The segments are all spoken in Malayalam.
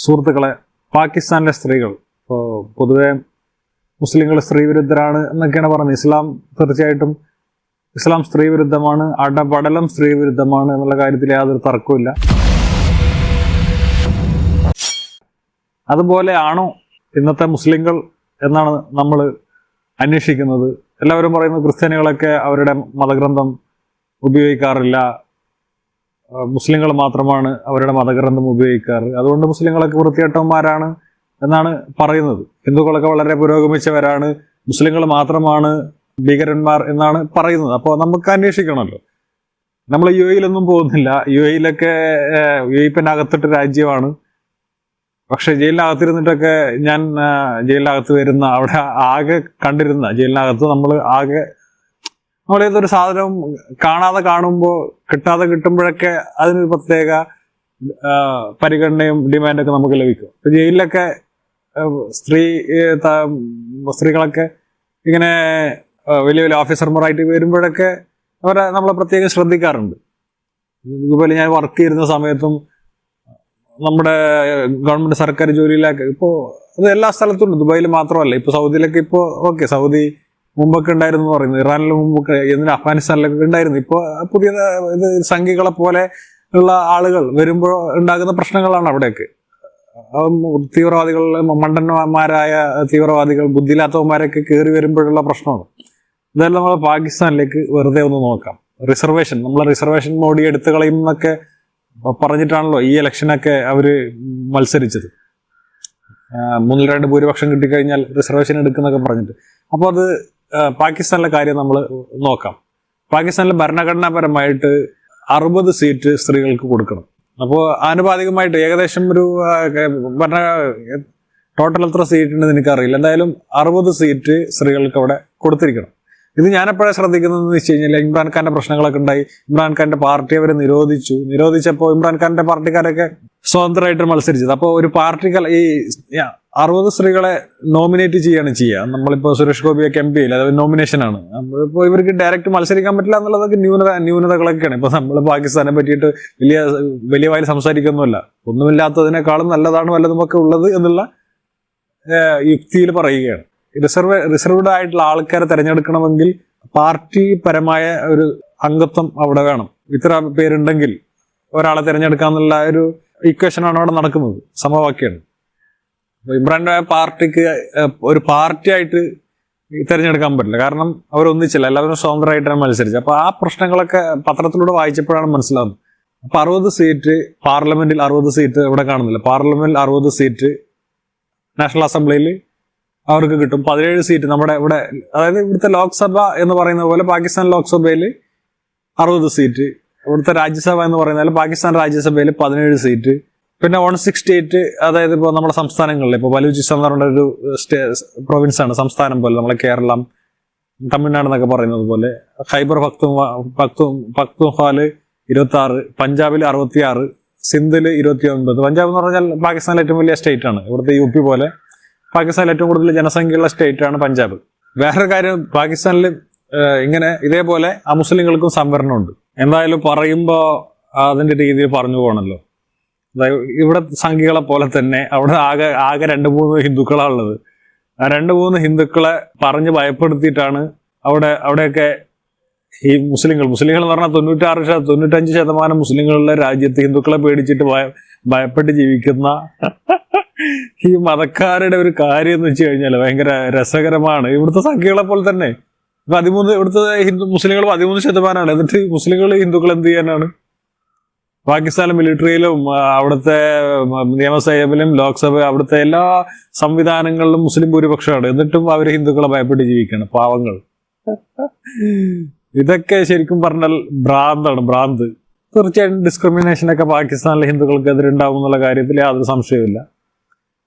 സുഹൃത്തുക്കളെ, പാകിസ്ഥാനിലെ സ്ത്രീകൾ ഇപ്പോൾ പൊതുവെ മുസ്ലിങ്ങൾ സ്ത്രീ വിരുദ്ധരാണ് എന്നൊക്കെയാണ് പറയുന്നത്. തീർച്ചയായിട്ടും ഇസ്ലാം സ്ത്രീ വിരുദ്ധമാണ്, അടപടലം സ്ത്രീ വിരുദ്ധമാണ് എന്നുള്ള കാര്യത്തിൽ യാതൊരു തർക്കവുമില്ല. അതുപോലെ ആണോ ഇന്നത്തെ മുസ്ലിങ്ങൾ എന്നാണ് നമ്മൾ അന്വേഷിക്കുന്നത്. എല്ലാവരും പറയുന്നത് ക്രിസ്ത്യാനികളൊക്കെ അവരുടെ മതഗ്രന്ഥം ഉപയോഗിക്കാറില്ല, മുസ്ലിങ്ങൾ മാത്രമാണ് അവരുടെ മതഗ്രന്ഥം ഉപയോഗിക്കാറ്, അതുകൊണ്ട് മുസ്ലിങ്ങളൊക്കെ വൃത്തികെട്ടവന്മാരാണ് എന്നാണ് പറയുന്നത്. ഹിന്ദുക്കളൊക്കെ വളരെ പുരോഗമിച്ചവരാണ്, മുസ്ലിങ്ങൾ മാത്രമാണ് ഭീകരന്മാർ എന്നാണ് പറയുന്നത്. അപ്പോൾ നമുക്ക് അന്വേഷിക്കണമല്ലോ. നമ്മൾ യു എയിലൊന്നും പോകുന്നില്ല. യു എയിലൊക്കെ പിന്നെ അകത്തിട്ട് രാജ്യമാണ്. പക്ഷെ ജയിലിനകത്തിരുന്നിട്ടൊക്കെ ഞാൻ ജയിലിനകത്ത് വരുന്ന അവിടെ ആകെ കണ്ടിരുന്ന ജയിലിനകത്ത് നമ്മളേതൊരു സാധനവും കാണാതെ കാണുമ്പോൾ കിട്ടാതെ കിട്ടുമ്പോഴൊക്കെ അതിനൊരു പ്രത്യേക പരിഗണനയും ഡിമാൻഡൊക്കെ നമുക്ക് ലഭിക്കും. ഇപ്പൊ ജയിലിലൊക്കെ സ്ത്രീകളൊക്കെ ഇങ്ങനെ വലിയ വലിയ ഓഫീസർമാരായിട്ട് വരുമ്പോഴൊക്കെ അവരെ നമ്മളെ പ്രത്യേകം ശ്രദ്ധിക്കാറുണ്ട്. ഇതുപോലെ ഞാൻ വർക്ക് ചെയ്യുന്ന സമയത്തും നമ്മുടെ ഗവൺമെന്റ് സർക്കാർ ജോലിയിലൊക്കെ ഇപ്പോൾ അത് എല്ലാ സ്ഥലത്തും ഉണ്ട്. ദുബായിൽ മാത്രമല്ല, ഇപ്പൊ സൗദിയിലൊക്കെ ഇപ്പോൾ ഓക്കെ, സൗദി മുമ്പൊക്കെ ഉണ്ടായിരുന്നു എന്ന് പറയുന്നത്, ഇറാനിൽ മുമ്പൊക്കെ, അഫ്ഗാനിസ്ഥാനിലൊക്കെ ഉണ്ടായിരുന്നു. ഇപ്പോൾ പുതിയ സംഘികളെ പോലെ ഉള്ള ആളുകൾ വരുമ്പോൾ ഉണ്ടാകുന്ന പ്രശ്നങ്ങളാണ് അവിടെയൊക്കെ. തീവ്രവാദികൾ, മണ്ടന്മാരായ തീവ്രവാദികൾ, ബുദ്ധിയില്ലാത്തവന്മാരൊക്കെ കയറി വരുമ്പോഴുള്ള പ്രശ്നമാണ്. ഇതെല്ലാം നമ്മൾ പാകിസ്ഥാനിലേക്ക് വെറുതെ ഒന്ന് നോക്കാം. നമ്മളെ റിസർവേഷൻ മോഡി എടുത്തു കളയും എന്നൊക്കെ പറഞ്ഞിട്ടാണല്ലോ ഈ ഇലക്ഷനൊക്കെ അവര് മത്സരിച്ചത്. 3-2 ഭൂരിപക്ഷം കിട്ടിക്കഴിഞ്ഞാൽ റിസർവേഷൻ എടുക്കുന്നൊക്കെ പറഞ്ഞിട്ട്. അപ്പോൾ അത് പാകിസ്ഥാനിലെ കാര്യം നമ്മൾ നോക്കാം. പാകിസ്ഥാനിലെ ഭരണഘടനാപരമായിട്ട് 60 സീറ്റ് സ്ത്രീകൾക്ക് കൊടുക്കണം. അപ്പോൾ ആനുപാതികമായിട്ട് ഏകദേശം ഒരു ടോട്ടൽ എത്ര സീറ്റ് ഉണ്ടെന്ന് എനിക്കറിയില്ല, എന്തായാലും 60 സീറ്റ് സ്ത്രീകൾക്ക് അവിടെ കൊടുത്തിരിക്കണം. ഇത് ഞാനെപ്പോഴാണ് ശ്രദ്ധിക്കുന്നതെന്ന് വെച്ച് കഴിഞ്ഞാൽ, ഇമ്രാൻഖാന്റെ പ്രശ്നങ്ങളൊക്കെ ഉണ്ടായി. ഇമ്രാൻഖാന്റെ പാർട്ടി അവരെ നിരോധിച്ചപ്പോൾ ഇമ്രാൻഖാന്റെ പാർട്ടിക്കാരൊക്കെ സ്വതന്ത്രമായിട്ട് മത്സരിച്ചത്. അപ്പോൾ ഒരു പാർട്ടികൾ ഈ 60 സ്ത്രീകളെ നോമിനേറ്റ് ചെയ്യുക. നമ്മളിപ്പോൾ സുരേഷ് ഗോപിയൊക്കെ MP ഇല്ല, അത് നോമിനേഷനാണ്. ഇപ്പോൾ ഇവർക്ക് ഡയറക്റ്റ് മത്സരിക്കാൻ പറ്റില്ല എന്നുള്ളതൊക്കെ ന്യൂനതകളൊക്കെയാണ്. ഇപ്പൊ നമ്മൾ പാകിസ്ഥാനെ പറ്റിയിട്ട് വലിയ വായിൽ സംസാരിക്കൊന്നുമല്ല. ഒന്നുമില്ലാത്തതിനേക്കാളും നല്ലതാണ് വല്ലതുമൊക്കെ ഉള്ളത് എന്നുള്ള യുക്തിയിൽ പറയുകയാണ്. റിസർവ്ഡ് ആയിട്ടുള്ള ആൾക്കാരെ തിരഞ്ഞെടുക്കണമെങ്കിൽ പാർട്ടി പരമായ ഒരു അംഗത്വം അവിടെ വേണം. ഇത്ര പേരുണ്ടെങ്കിൽ ഒരാളെ തിരഞ്ഞെടുക്കാന്നുള്ള ഒരു ഇക്വേഷനാണ് അവിടെ നടക്കുന്നത്, സമവാക്യമാണ്. ഇമ്രാന്റെ പാർട്ടിക്ക് ഒരു പാർട്ടിയായിട്ട് തിരഞ്ഞെടുക്കാൻ പറ്റില്ല, കാരണം അവരൊന്നിച്ചില്ല, എല്ലാവരും സ്വതന്ത്രമായിട്ടാണ് മത്സരിച്ചത്. അപ്പൊ ആ പ്രശ്നങ്ങളൊക്കെ പത്രത്തിലൂടെ വായിച്ചപ്പോഴാണ് മനസ്സിലാവുന്നത്. അപ്പൊ 60 സീറ്റ് പാർലമെന്റിൽ, 60 സീറ്റ് ഇവിടെ കാണുന്നില്ല. പാർലമെന്റിൽ 60 സീറ്റ്, നാഷണൽ അസംബ്ലിയിൽ അവർക്ക് കിട്ടും 17 സീറ്റ്. നമ്മുടെ ഇവിടെ, അതായത് ഇവിടുത്തെ ലോക്സഭ എന്ന് പറയുന്ന പോലെ പാകിസ്ഥാൻ ലോക്സഭയിൽ 60 സീറ്റ്, ഇവിടുത്തെ രാജ്യസഭ എന്ന് പറയുന്ന പോലെ പാകിസ്ഥാൻ രാജ്യസഭയിൽ 17 സീറ്റ്. പിന്നെ 168, അതായത് ഇപ്പോൾ നമ്മുടെ സംസ്ഥാനങ്ങളിൽ, ഇപ്പോൾ ബലൂചിസ്ഥാൻ എന്ന് പറഞ്ഞ ഒരു പ്രൊവിൻസ് ആണ്, സംസ്ഥാനം പോലെ, നമ്മളെ കേരളം, തമിഴ്നാട് എന്നൊക്കെ പറയുന്നത് പോലെ. ഖൈബർ പഖ്തൂൺഖ്വാല് 26, പഞ്ചാബിൽ 66, സിന്ധിൽ 29. പഞ്ചാബ് എന്ന് പറഞ്ഞാൽ പാകിസ്ഥാനിലെ ഏറ്റവും വലിയ സ്റ്റേറ്റ് ആണ്. ഇവിടുത്തെ UP പോലെ പാകിസ്ഥാനിൽ ഏറ്റവും കൂടുതൽ ജനസംഖ്യയുള്ള സ്റ്റേറ്റ് ആണ് പഞ്ചാബ്. വേറൊരു കാര്യം, പാകിസ്ഥാനിൽ ഇതേപോലെ മുസ്ലിങ്ങൾക്കും സംവരണമുണ്ട്. എന്തായാലും പറയുമ്പോൾ അതിന്റെ രീതിയിൽ പറഞ്ഞു പോകണല്ലോ. ഇവിടെ സംഖ്യകളെ പോലെ തന്നെ അവിടെ ആകെ 2-3 ഹിന്ദുക്കളാണുള്ളത്. ആ 2-3 ഹിന്ദുക്കളെ പറഞ്ഞ് ഭയപ്പെടുത്തിയിട്ടാണ് അവിടെയൊക്കെ ഈ മുസ്ലിങ്ങൾ എന്ന് പറഞ്ഞാൽ 95% മുസ്ലിങ്ങളുടെ രാജ്യത്ത് ഹിന്ദുക്കളെ പേടിച്ചിട്ട് ഭയപ്പെട്ട് ജീവിക്കുന്ന ഈ മതക്കാരുടെ ഒരു കാര്യം എന്ന് വെച്ച് കഴിഞ്ഞാൽ ഭയങ്കര രസകരമാണ്. ഇവിടുത്തെ സംഖ്യകളെ പോലെ തന്നെ 13, ഇവിടുത്തെ മുസ്ലിങ്ങൾ 13%. എന്നിട്ട് മുസ്ലിങ്ങൾ ഹിന്ദുക്കൾ എന്ത് ചെയ്യാനാണ്? പാകിസ്ഥാൻ മിലിറ്ററിയിലും അവിടുത്തെ നിയമസഭയിലും ലോക്സഭ, അവിടുത്തെ എല്ലാ സംവിധാനങ്ങളിലും മുസ്ലിം ഭൂരിപക്ഷമാണ്. എന്നിട്ടും അവര് ഹിന്ദുക്കളെ ഭയപ്പെട്ട് ജീവിക്കുകയാണ്, പാവങ്ങൾ. ഇതൊക്കെ ശരിക്കും പറഞ്ഞാൽ ഭ്രാന്ത്. തീർച്ചയായിട്ടും ഡിസ്ക്രിമിനേഷനൊക്കെ പാകിസ്ഥാനിലെ ഹിന്ദുക്കൾക്കെതിരെ ഉണ്ടാവും എന്നുള്ള കാര്യത്തിൽ യാതൊരു സംശയവുമില്ല.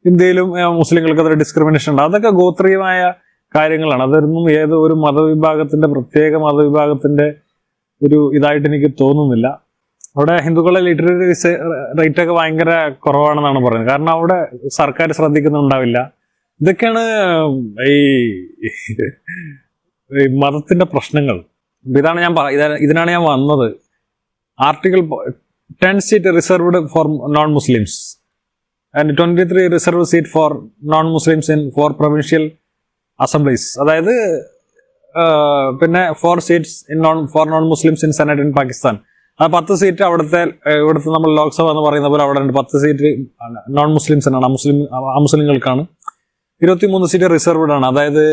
ഇന്ത്യയിലും മുസ്ലിങ്ങൾക്കെതിരെ ഡിസ്ക്രിമിനേഷൻ ഉണ്ട്. അതൊക്കെ ഗോത്രീയമായ കാര്യങ്ങളാണ്. അതൊന്നും ഏതോ ഒരു പ്രത്യേക മതവിഭാഗത്തിന്റെ ഒരു ഇതായിട്ട് എനിക്ക് തോന്നുന്നില്ല. അവിടെ ഹിന്ദുക്കളുടെ ലിറ്റററി റേറ്റ് ഒക്കെ ഭയങ്കര കുറവാണെന്നാണ് പറയുന്നത്. കാരണം അവിടെ സർക്കാർ ശ്രദ്ധിക്കുന്നുണ്ടാവില്ല. ഇതൊക്കെയാണ് ഈ മതത്തിന്റെ പ്രശ്നങ്ങൾ. ഇതിനാണ് ഞാൻ വന്നത്. Article 10 seat reserved for non Muslims. And 23 reserve seat four non Muslims in 4 provincial assemblies. അതായത് പിന്നെ 4 seats four non Muslims in senate in Pakistan. ആ 10 സീറ്റ് ഇവിടുത്തെ നമ്മൾ ലോക്സഭ എന്ന് പറയുന്ന പോലെ അവിടെ ഉണ്ട്. 10 സീറ്റ് നോൺ മുസ്ലിംസിനാണ്, അമുസ്ലിങ്ങൾക്കാണ്. 23 സീറ്റ് റിസർവ്ഡ് ആണ്. അതായത്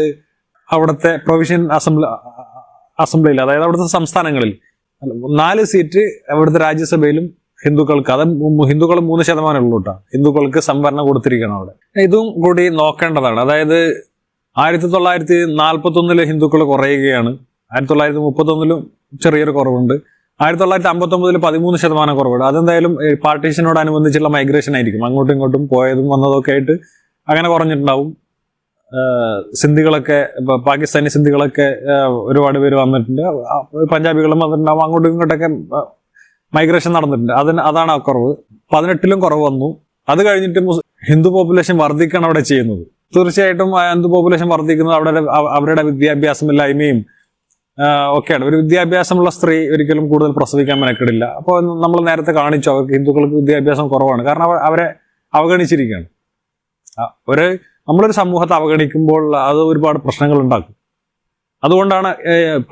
അവിടുത്തെ പ്രൊവിഷ്യൻ അസംബ്ലിയിൽ, അതായത് അവിടുത്തെ സംസ്ഥാനങ്ങളിൽ 4 സീറ്റ് അവിടുത്തെ രാജ്യസഭയിലും ഹിന്ദുക്കൾക്ക്. അത് ഹിന്ദുക്കൾ 3% ഉള്ളൂ കേട്ടോ. ഹിന്ദുക്കൾക്ക് സംവരണം കൊടുത്തിരിക്കണം അവിടെ. ഇതും കൂടി നോക്കേണ്ടതാണ്. അതായത് 1941 ഹിന്ദുക്കൾ കുറയുകയാണ്. 1931 ചെറിയൊരു കുറവുണ്ട്. 1959 13% കുറവുണ്ട്. അതെന്തായാലും പാർട്ടീഷനോടനുബന്ധിച്ചുള്ള മൈഗ്രേഷൻ ആയിരിക്കും. അങ്ങോട്ടും ഇങ്ങോട്ടും പോയതും വന്നതൊക്കെ ആയിട്ട് അങ്ങനെ കുറഞ്ഞിട്ടുണ്ടാവും. സിന്ധികളൊക്കെ, പാകിസ്ഥാനി സിന്ധികളൊക്കെ ഒരുപാട് പേര് വന്നിട്ടുണ്ട്. പഞ്ചാബികളും വന്നിട്ടുണ്ടാവും. അങ്ങോട്ടും ഇങ്ങോട്ടൊക്കെ മൈഗ്രേഷൻ നടന്നിട്ടുണ്ട്. അതാണ് ആ കുറവ്. 18 കുറവ് വന്നു. അത് കഴിഞ്ഞിട്ട് ഹിന്ദു പോപ്പുലേഷൻ വർദ്ധിക്കണം അവിടെ ചെയ്യുന്നത്. തീർച്ചയായിട്ടും ഹിന്ദു പോപ്പുലേഷൻ വർദ്ധിക്കുന്നത് അവരുടെ വിദ്യാഭ്യാസമില്ലായ്മയും ഒക്കെയാണ്. ഒരു വിദ്യാഭ്യാസമുള്ള സ്ത്രീ ഒരിക്കലും കൂടുതൽ പ്രസവിക്കാൻ മെനക്കെടില്ല. അപ്പോൾ നമ്മൾ നേരത്തെ കാണിച്ചു അവർക്ക് ഹിന്ദുക്കൾക്ക് വിദ്യാഭ്യാസം കുറവാണ്. കാരണം അവരെ അവഗണിച്ചിരിക്കുകയാണ്. നമ്മളൊരു സമൂഹത്തെ അവഗണിക്കുമ്പോൾ അത് ഒരുപാട് പ്രശ്നങ്ങൾ ഉണ്ടാക്കും. അതുകൊണ്ടാണ്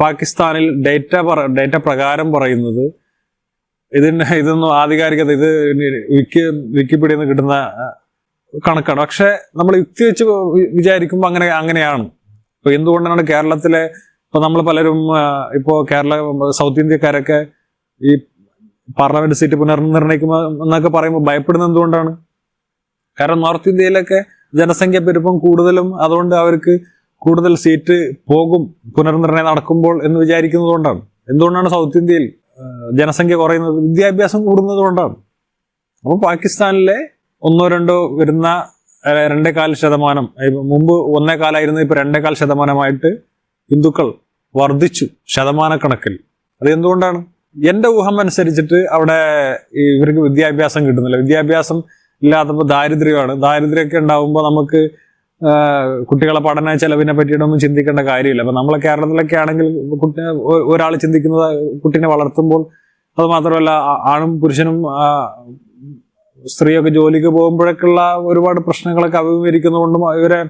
പാകിസ്ഥാനിൽ ഡേറ്റ പ്രകാരം പറയുന്നത്, ഇതൊന്നും ആധികാരികത, ഇത് വിക്കിപീഡിയയിൽ നിന്ന് കിട്ടുന്ന കണക്കാണ്. പക്ഷെ നമ്മൾ യുക്തി വെച്ച് വിചാരിക്കുമ്പോൾ അങ്ങനെയാണ്. ഇപ്പൊ എന്തുകൊണ്ടാണ് കേരളത്തിലെ, ഇപ്പൊ നമ്മൾ പലരും സൗത്ത് ഇന്ത്യക്കാരൊക്കെ ഈ പാർലമെന്റ് സീറ്റ് പുനർനിർണയിക്കുമ്പോൾ എന്നൊക്കെ പറയുമ്പോൾ ഭയപ്പെടുന്നത് എന്തുകൊണ്ടാണ്? കാരണം നോർത്ത് ഇന്ത്യയിലൊക്കെ ജനസംഖ്യ പെരുപ്പം കൂടുതലും, അതുകൊണ്ട് അവർക്ക് കൂടുതൽ സീറ്റ് പോകും പുനർനിർണയം നടക്കുമ്പോൾ എന്ന് വിചാരിക്കുന്നത് കൊണ്ടാണ്. എന്തുകൊണ്ടാണ് സൗത്ത് ഇന്ത്യയിൽ ജനസംഖ്യ കുറയുന്നത്? വിദ്യാഭ്യാസം കൂടുന്നത് കൊണ്ടാണ്. അപ്പോൾ പാകിസ്ഥാനിലെ 1-2 വരുന്ന 2.4%, മുമ്പ് 1.4 ഇപ്പൊ 2.4% ഹിന്ദുക്കൾ വർദ്ധിച്ചു ശതമാനക്കണക്കിൽ. അത് എന്തുകൊണ്ടാണ്? എന്റെ ഊഹം അനുസരിച്ചിട്ട് അവിടെ ഇവർക്ക് വിദ്യാഭ്യാസം കിട്ടുന്നില്ല. വിദ്യാഭ്യാസം ഇല്ലാത്തപ്പോൾ ദാരിദ്ര്യമാണ്. ദാരിദ്ര്യമൊക്കെ ഉണ്ടാകുമ്പോൾ നമുക്ക് കുട്ടികളെ പഠന ചെലവിനെ പറ്റിയിട്ടൊന്നും ചിന്തിക്കേണ്ട കാര്യമില്ല. അപ്പൊ നമ്മളെ കേരളത്തിലൊക്കെ ആണെങ്കിൽ ഒരാൾ ചിന്തിക്കുന്നത് കുട്ടീനെ വളർത്തുമ്പോൾ, അത് മാത്രമല്ല ആണും പുരുഷനും സ്ത്രീയൊക്കെ ജോലിക്ക് പോകുമ്പോഴൊക്കെയുള്ള ഒരുപാട് പ്രശ്നങ്ങളൊക്കെ അഭിമുഖീകരിക്കുന്നതുകൊണ്ടും ഇവരെ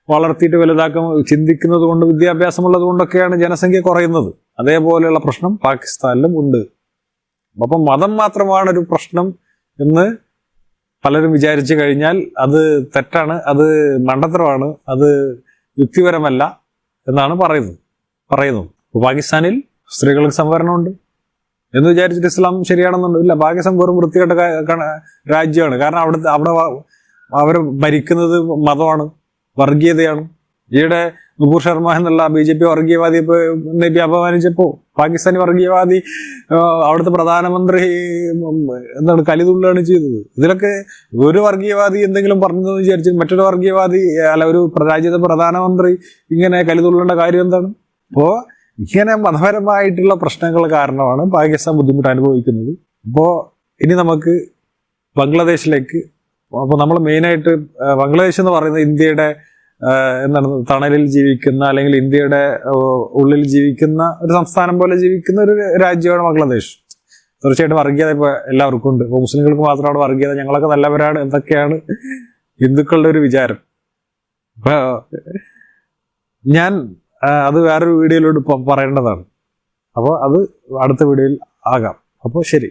വളർത്തിയിട്ട് വലുതാക്കാൻ ചിന്തിക്കുന്നത് കൊണ്ട്, വിദ്യാഭ്യാസമുള്ളത് കൊണ്ടൊക്കെയാണ് ജനസംഖ്യ കുറയുന്നത്. അതേപോലെയുള്ള പ്രശ്നം പാകിസ്ഥാനിലും ഉണ്ട്. അപ്പം മതം മാത്രമാണ് ഒരു പ്രശ്നം എന്ന് പലരും വിചാരിച്ചു കഴിഞ്ഞാൽ അത് തെറ്റാണ്, അത് മണ്ടത്തരമാണ്, അത് യുക്തിപരമല്ല എന്നാണ് പറയുന്നത്. പാകിസ്ഥാനിൽ സ്ത്രീകൾക്ക് സംവരണമുണ്ട് എന്ന് വിചാരിച്ചിട്ട് ഇസ്ലാം ശരിയാണെന്നുണ്ട്? ഇല്ല. പാകിസ്ഥാൻ വെറും വൃത്തികെട്ട രാജ്യമാണ്. കാരണം അവിടെ അവർ ഭരിക്കുന്നത് മതമാണ്, വർഗീയതയാണ്. ഈയിടെ നുപൂർ ശർമ്മ എന്നുള്ള BJP വർഗീയവാദിയെ അപമാനിച്ചപ്പോ പാകിസ്ഥാനി വർഗീയവാദി അവിടുത്തെ പ്രധാനമന്ത്രി കലിതുള്ളാണ് ചെയ്തത്. ഇതിലൊക്കെ ഒരു വർഗീയവാദി എന്തെങ്കിലും പറഞ്ഞതെന്ന് വിചാരിച്ച് മറ്റൊരു വർഗീയവാദി, ഒരു രാജ്യത്തെ പ്രധാനമന്ത്രി ഇങ്ങനെ കലിതുള്ളേണ്ട കാര്യം എന്താണ്? അപ്പോ ഇങ്ങനെ മതപരമായിട്ടുള്ള പ്രശ്നങ്ങൾ കാരണമാണ് പാകിസ്ഥാൻ ബുദ്ധിമുട്ട് അനുഭവിക്കുന്നത്. അപ്പോൾ ഇനി നമുക്ക് ബംഗ്ലാദേശിലേക്ക്. അപ്പോൾ നമ്മൾ മെയിനായിട്ട് ബംഗ്ലാദേശ് എന്ന് പറയുന്നത് ഇന്ത്യയുടെ തണലിൽ ജീവിക്കുന്ന, അല്ലെങ്കിൽ ഇന്ത്യയുടെ ഉള്ളിൽ ജീവിക്കുന്ന ഒരു സംസ്ഥാനം പോലെ ജീവിക്കുന്ന ഒരു രാജ്യമാണ് ബംഗ്ലാദേശ്. തീർച്ചയായിട്ടും വർഗീയത ഇപ്പൊ എല്ലാവർക്കും ഉണ്ട്. ഇപ്പൊ മുസ്ലിങ്ങൾക്ക് മാത്രമാണ് വർഗീയത, ഞങ്ങളൊക്കെ നല്ലവരാണ് എന്തൊക്കെയാണ് ഹിന്ദുക്കളുടെ ഒരു വിചാരം. അപ്പൊ ഞാൻ അത് വേറൊരു വീഡിയോയിലൂടെ പറയേണ്ടതാണ്. അപ്പോൾ അത് അടുത്ത വീഡിയോയിൽ ആകാം. അപ്പോൾ ശരി.